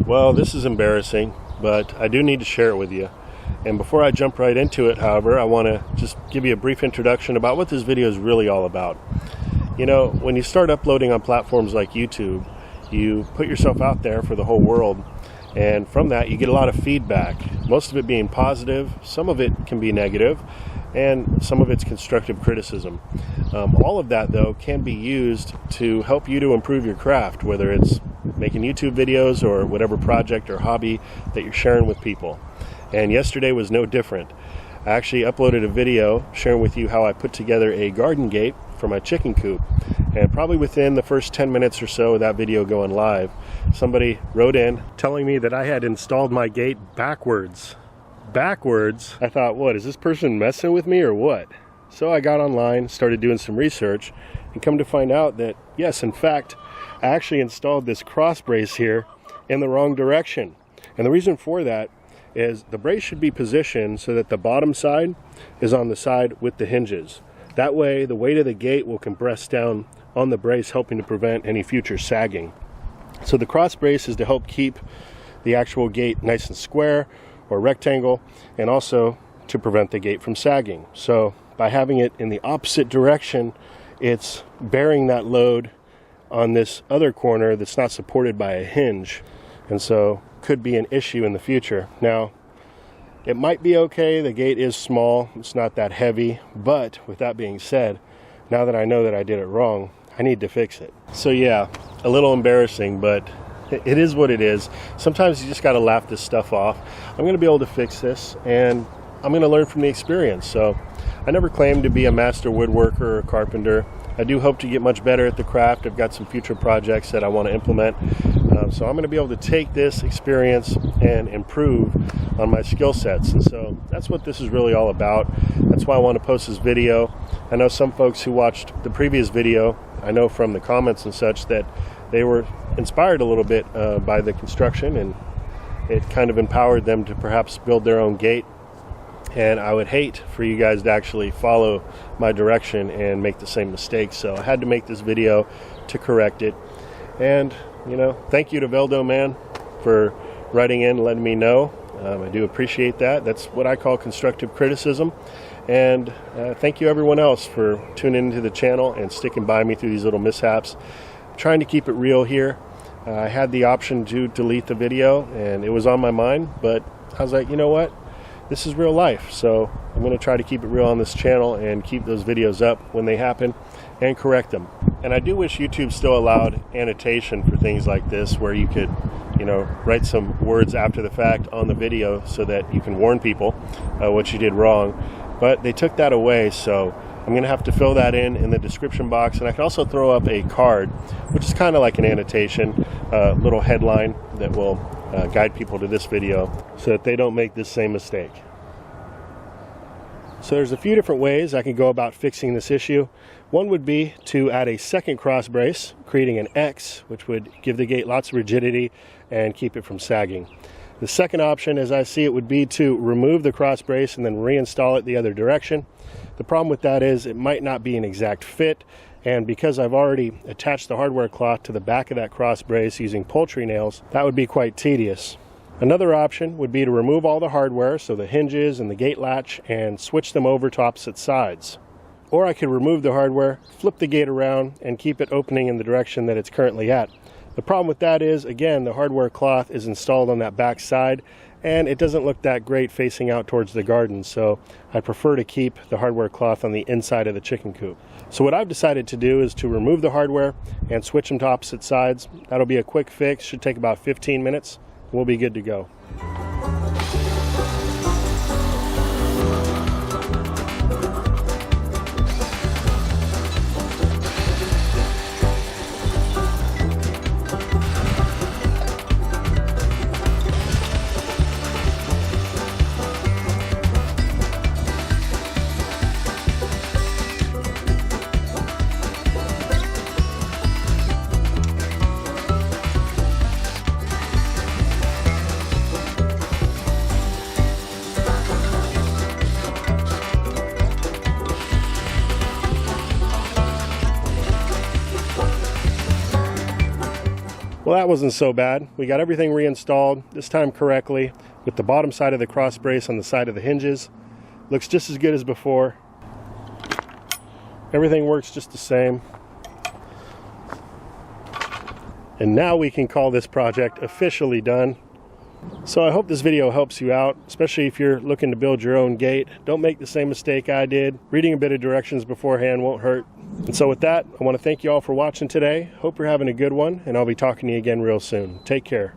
Well, this is embarrassing, but I do need to share it with you. And before I jump right into it, however, I want to just give you a brief introduction about what this video is really all about. You know, when you start uploading on platforms like YouTube, you put yourself out there for the whole world, and from that you get a lot of feedback, most of it being positive, some of it can be negative, and some of it's constructive criticism. All of that, though, can be used to help you to improve your craft, whether it's making YouTube videos or whatever project or hobby that you're sharing with people. And yesterday was no different. I actually uploaded a video sharing with you how I put together a garden gate for my chicken coop. And probably within the first 10 minutes or so of that video going live, somebody wrote in telling me that I had installed my gate backwards. I thought, what, is this person messing with me or what? So I got online, started doing some research, and come to find out that, yes, in fact, I actually installed this cross brace here in the wrong direction. And the reason for that is the brace should be positioned so that the bottom side is on the side with the hinges. That way, the weight of the gate will compress down on the brace, helping to prevent any future sagging. So the cross brace is to help keep the actual gate nice and square or rectangle, and also to prevent the gate from sagging. So by having it in the opposite direction, it's bearing that load on this other corner that's not supported by a hinge, and so could be an issue in the future. Now, it might be okay, the gate is small, it's not that heavy, but with that being said, now that I know that I did it wrong, I need to fix it. So yeah, a little embarrassing, but it is what it is. Sometimes you just got to laugh this stuff off. I'm going to be able to fix this, and I'm going to learn from the experience. So I never claimed to be a master woodworker or carpenter. I do hope to get much better at the craft. I've got some future projects that I want to implement. So I'm going to be able to take this experience and improve on my skill sets. And so that's what this is really all about. That's why I want to post this video. I know some folks who watched the previous video, I know from the comments and such, that they were inspired a little bit by the construction, and it kind of empowered them to perhaps build their own gate. And I would hate for you guys to actually follow my direction and make the same mistake. So I had to make this video to correct it. And, you know, thank you to Veldo Man for writing in and letting me know. I do appreciate that. That's what I call constructive criticism. And thank you everyone else for tuning into the channel and sticking by me through these little mishaps. Trying to keep it real here. I had the option to delete the video, and it was on my mind, but I was like, you know what? This is real life, so I'm going to try to keep it real on this channel and keep those videos up when they happen and correct them. And I do wish YouTube still allowed annotation for things like this, where you could, you know, write some words after the fact on the video so that you can warn people what you did wrong. But they took that away, so I'm going to have to fill that in the description box. And I can also throw up a card, which is kind of like an annotation, little headline that will guide people to this video so that they don't make this same mistake. So there's a few different ways I can go about fixing this issue. One would be to add a second cross brace, creating an X, which would give the gate lots of rigidity and keep it from sagging. The second option, as I see it, would be to remove the cross brace and then reinstall it the other direction. The problem with that is it might not be an exact fit, and because I've already attached the hardware cloth to the back of that cross brace using poultry nails, that would be quite tedious. Another option would be to remove all the hardware, so the hinges and the gate latch, and switch them over to opposite sides. Or I could remove the hardware, flip the gate around, and keep it opening in the direction that it's currently at. The problem with that is, again, the hardware cloth is installed on that back side, and it doesn't look that great facing out towards the garden, so I prefer to keep the hardware cloth on the inside of the chicken coop. So what I've decided to do is to remove the hardware and switch them to opposite sides. That'll be a quick fix, should take about 15 minutes. We'll be good to go. that wasn't so bad. We got everything reinstalled, this time correctly, with the bottom side of the cross brace on the side of the hinges. Looks just as good as before. Everything works just the same. And now we can call this project officially done. So I hope this video helps you out, especially if you're looking to build your own gate. Don't make the same mistake I did. Reading a bit of directions beforehand won't hurt. And so with that, I want to thank you all for watching today. Hope you're having a good one, and I'll be talking to you again real soon. Take care.